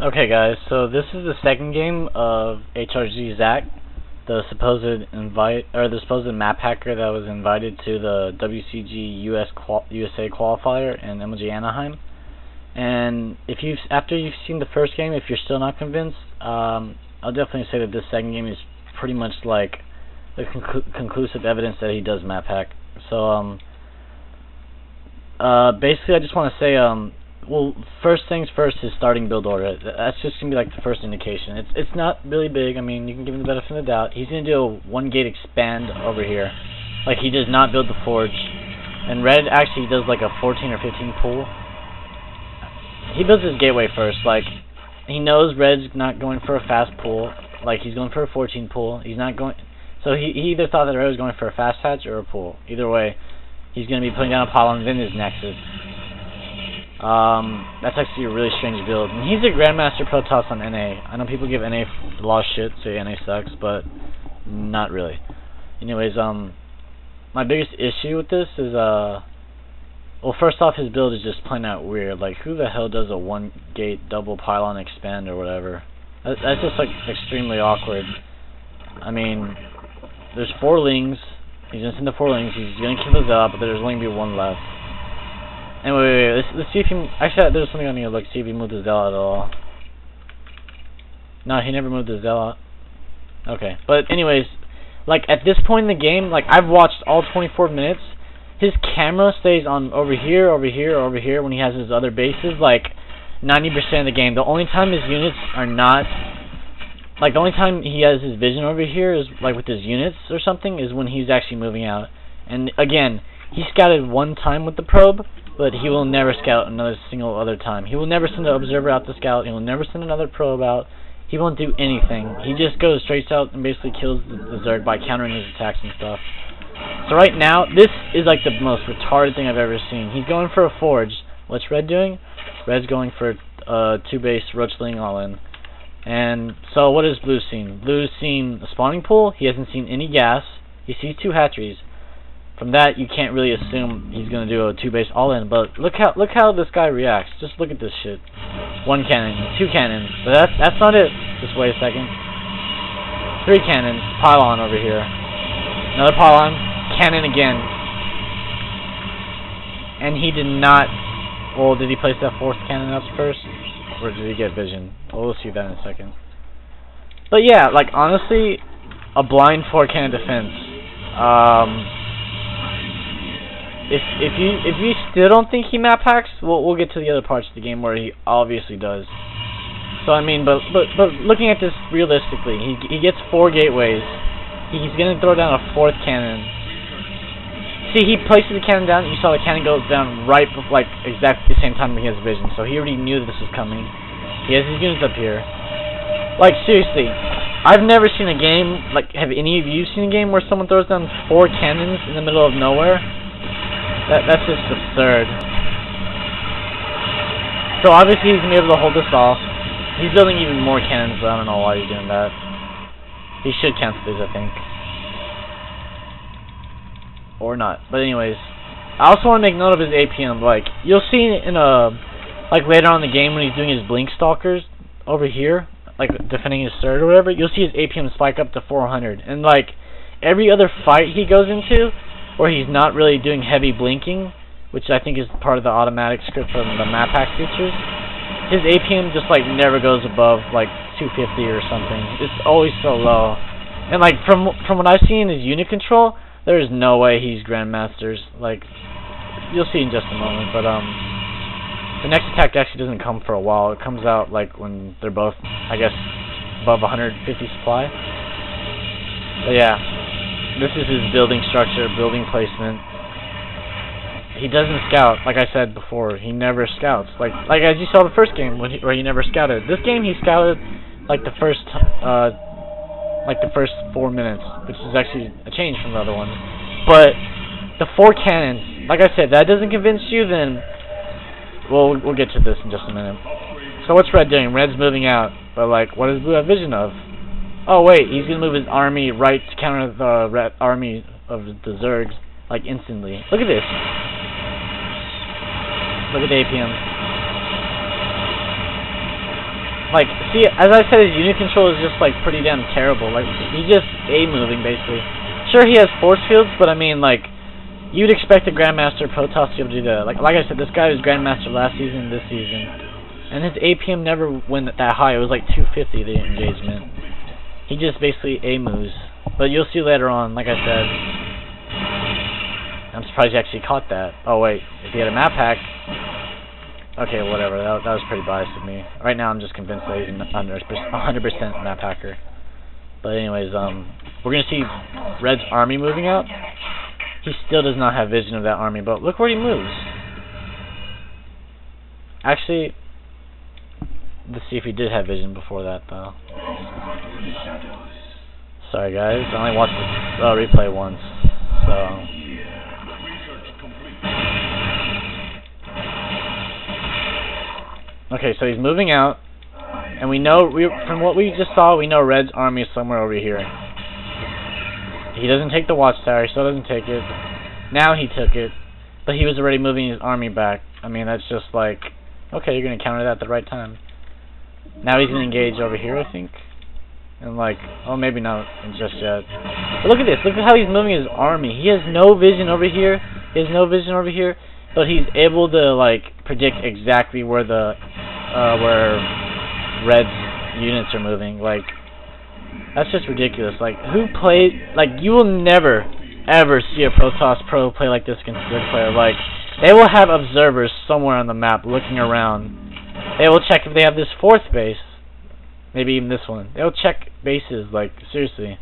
Okay guys, so this is the second game of HRGZack, the supposed map hacker that was invited to the WCG USA qualifier in MLG Anaheim. And after you've seen the first game, if you're still not convinced, I'll definitely say that this second game is pretty much like the conclusive evidence that he does map hack. So basically I just want to say well, first things first is starting build order. That's just gonna be like the first indication. It's not really big. I mean, you can give him the benefit of the doubt. He's gonna do a 1 gate expand over here. Like, he does not build the forge. And red actually does like a 14 or 15 pull. He builds his gateway first. Like, he knows red's not going for a fast pull. Like, he's going for a 14 pull. He's not going. So he either thought that red was going for a fast hatch or a pull. Either way, he's gonna be putting down a pylon and then his nexus. That's actually a really strange build. And he's a Grandmaster Protoss on NA. I know people give NA a lot of shit, say NA sucks, but not really. Anyways, my biggest issue with this is, well, first off, his build is just plain out weird. Like, who the hell does a 1 gate double pylon expand or whatever? That's just, like, extremely awkward. I mean, there's 4 lings. He's gonna send the 4 lings. He's gonna kill those out, but there's only gonna be 1 left. Anyway, let's see if he... Actually, there's something I need to look, see if he moved the Zealot at all. No, he never moved the Zealot. Okay, but anyways, like, at this point in the game, like, I've watched all 24 minutes. His camera stays on over here, over here, over here when he has his other bases, like, 90% of the game. The only time his units are not... Like, the only time he has his vision over here is, like, with his units or something, is when he's actually moving out. And, again, he scouted 1 time with the probe, but he will never scout another single other time. He will never send an observer out to scout. He will never send another probe out. He won't do anything. He just goes straight out and basically kills the Zerg by countering his attacks and stuff. So right now, this is like the most retarded thing I've ever seen. He's going for a forge. What's red doing? Red's going for 2 base roachling all in. And so what has blue seen? Blue's seen a spawning pool. He hasn't seen any gas. He sees 2 hatcheries. From that, you can't really assume he's gonna do a 2 base all in. But look how this guy reacts. Just look at this shit. 1 cannon, 2 cannons. But that's not it. Just wait a second. 3 cannons. Pylon over here. Another pylon. Cannon again. And he did not. Well, did he place that 4th cannon up first, or did he get vision? Well, we'll see that in a second. But yeah, like, honestly, a blind 4 cannon defense. If you still don't think he map hacks, we'll get to the other parts of the game where he obviously does. So I mean, but looking at this realistically, he gets 4 gateways. He's gonna throw down a 4th cannon. See, he places the cannon down. You saw the cannon go down right before, like, exactly the same time he has vision. So he already knew this was coming. He has his units up here. Like, seriously, I've never seen a game, like, have any of you seen a game where someone throws down 4 cannons in the middle of nowhere? That's just absurd. So obviously he's gonna be able to hold this off. He's building even more cannons, but I don't know why he's doing that. He should cancel these, I think. Or not. But anyways, I also want to make note of his APM. Like, you'll see in like later on in the game when he's doing his blink stalkers over here, like defending his third or whatever, you'll see his APM spike up to 400. And like every other fight he goes into, where he's not really doing heavy blinking, which I think is part of the automatic script from the Maphack features, his APM just like never goes above like 250 or something. It's always so low. And like from what I've seen in his unit control, there is no way he's Grandmasters. Like, you'll see in just a moment. But the next attack actually doesn't come for a while. It comes out like when they're both, I guess, above 150 supply. But yeah. This is his building structure, building placement. He doesn't scout, like I said before. He never scouts. Like as you saw the first game where he never scouted. This game he scouted like the first 4 minutes, which is actually a change from the other one. But the 4 cannons, like I said, that doesn't convince you. Then we'll get to this in just a minute. So what's red doing? Red's moving out, but like, what does blue have vision of? Oh wait, he's gonna move his army right to counter the red army of the Zergs, like, instantly. Look at this. Look at the APM. Like, see, as I said, his unit control is just, like, pretty damn terrible. Like, he's just A-moving, basically. Sure, he has force fields, but I mean, like, you'd expect a Grandmaster Protoss to be able to do that. Like I said, this guy was Grandmaster last season, this season. And his APM never went that high. It was like 250, the engagement. He just basically A-moves. But you'll see later on, like I said. I'm surprised he actually caught that. Oh, wait. If he had a Maphack... Okay, whatever. That was pretty biased of me. Right now, I'm just convinced that he's a 100% map hacker. But anyways, we're gonna see Red's army moving out. He still does not have vision of that army, but look where he moves. Actually, let's see if he did have vision before that, though. Sorry, guys. I only watched the replay once, so. Okay, so he's moving out, and we know, from what we just saw, we know Red's army is somewhere over here. He doesn't take the watchtower, he still doesn't take it. Now he took it, but he was already moving his army back. I mean, that's just like, okay, you're going to counter that at the right time. Now he's going to engage over here, I think. And like, oh, maybe not just yet. But look at this, look at how he's moving his army. He has no vision over here, he has no vision over here. But he's able to like predict exactly where the where Red's units are moving. Like, that's just ridiculous. Like, who played? Like, you will never ever see a Protoss Pro play like this against a good player. Like, they will have observers somewhere on the map looking around. They will check if they have this fourth base, maybe even this one. They'll check bases. Like, seriously,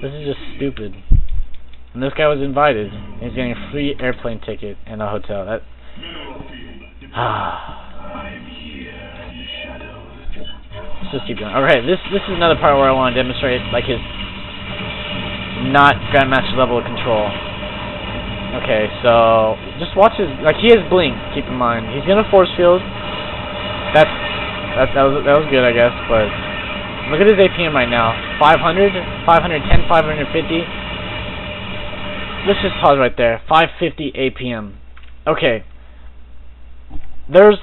this is just stupid. And this guy was invited. He's getting a free airplane ticket and a hotel. That. Let's just keep going. Okay, this is another part where I want to demonstrate like his not Grandmaster level of control. Okay, so just watch his, like, he has blink. Keep in mind, he's gonna force field. That was good, I guess. But look at his APM right now. 500, 510, 550. Let's just pause right there. 550 APM. Okay. There's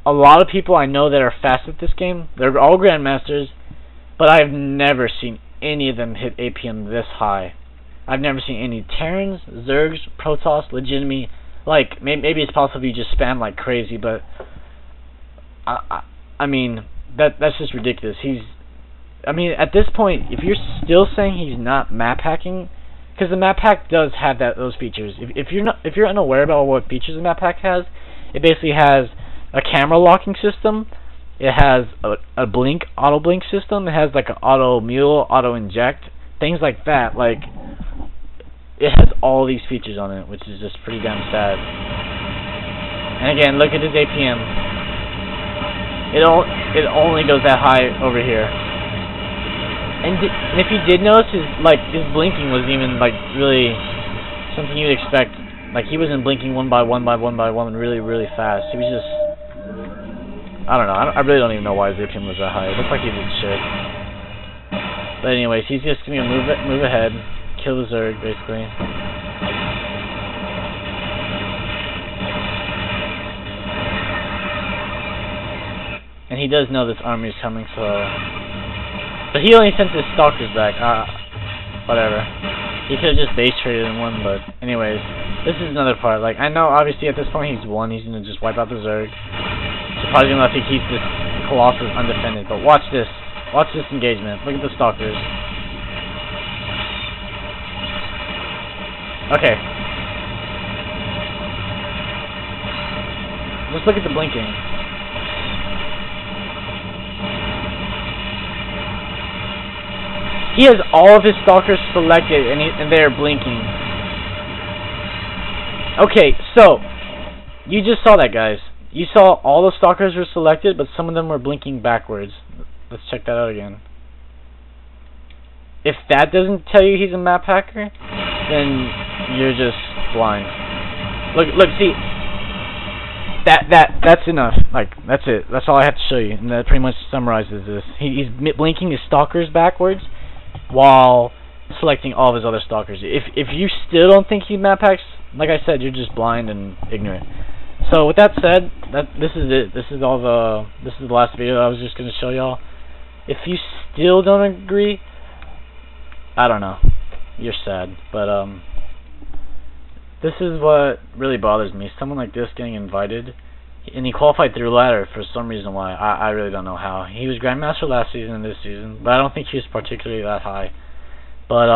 a lot of people I know that are fast at this game. They're all Grandmasters, but I've never seen any of them hit APM this high. I've never seen any Terrans, Zergs, Protoss, legitimately. Like, maybe it's possible you just spam like crazy, but I mean, that's just ridiculous. I mean, at this point, if you're still saying he's not map hacking, because the Maphack does have those features. If you're unaware about what features the Maphack has, it basically has a camera locking system. It has a auto blink system. It has like an auto mule, auto inject, things like that. Like, it has all these features on it, which is just pretty damn sad. And again, look at his APM. It only goes that high over here. And if you did notice, his blinking wasn't even like really something you'd expect. Like, he wasn't blinking one by one really, really fast. He was just, I don't know. I really don't even know why his APM was that high. It looked like he did shit. But anyways, he's just gonna move ahead, kill the Zerg basically. And he does know this army is coming, so. But he only sent his stalkers back. Whatever. He could have just base traded and won, but anyways, this is another part. Like, I know obviously at this point he's won. He's gonna just wipe out the Zerg. Surprisingly enough, he keeps this Colossus undefended. But watch this. Watch this engagement. Look at the stalkers. Okay. Just look at the blinking. He has all of his stalkers selected, and they're blinking. Okay, so you just saw that, guys. You saw all the stalkers were selected, but some of them were blinking backwards. Let's check that out again. If that doesn't tell you he's a map hacker, then you're just blind. Look, see. That's enough. Like, that's it. That's all I have to show you, and that pretty much summarizes this. He's blinking his stalkers backwards while selecting all of his other stalkers. If you still don't think he map hacks, like I said, you're just blind and ignorant. So with that said, this is it. This is the last video I was just gonna show y'all. If you still don't agree, I don't know. You're sad, but this is what really bothers me. Someone like this getting invited, and he qualified through ladder for some reason why. I really don't know how. He was Grandmaster last season and this season, but I don't think he was particularly that high. But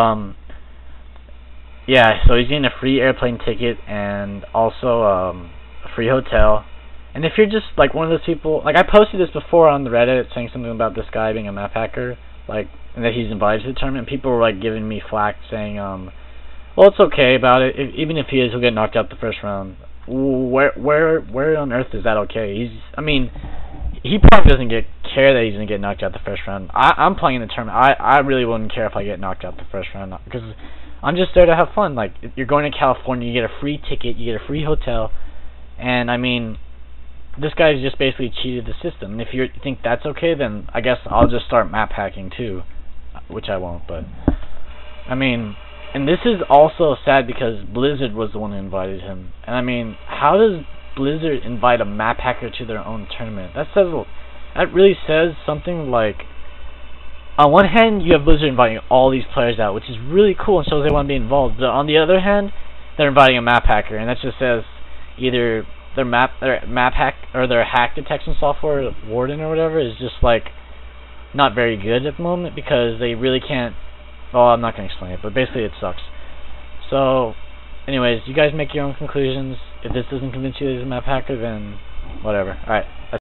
yeah, so he's getting a free airplane ticket and also a free hotel. And if you're just like one of those people, like I posted this before on the Reddit saying something about this guy being a map hacker, like, and that he's invited to the tournament. People were like giving me flack saying, well, it's okay about it. Even if he is, he'll get knocked out the first round. Where on earth is that okay? I mean, he probably doesn't care that he's gonna get knocked out the first round. I'm playing in the tournament. I really wouldn't care if I get knocked out the first round because I'm just there to have fun. Like, if you're going to California, you get a free ticket, you get a free hotel, and I mean, this guy's just basically cheated the system. And if you think that's okay, then I guess I'll just start map hacking too, which I won't. But I mean, and this is also sad because Blizzard was the one who invited him. And I mean, how does Blizzard invite a map hacker to their own tournament? That really says something. Like, on one hand, you have Blizzard inviting all these players out, which is really cool and shows they want to be involved. But on the other hand, they're inviting a map hacker, and that just says either their map hack or their hack detection software, Warden or whatever, is just like not very good at the moment because they really can't. Well, I'm not gonna explain it, but basically it sucks. So, anyways, you guys make your own conclusions. If this doesn't convince you that he's a map hacker, then whatever. Alright.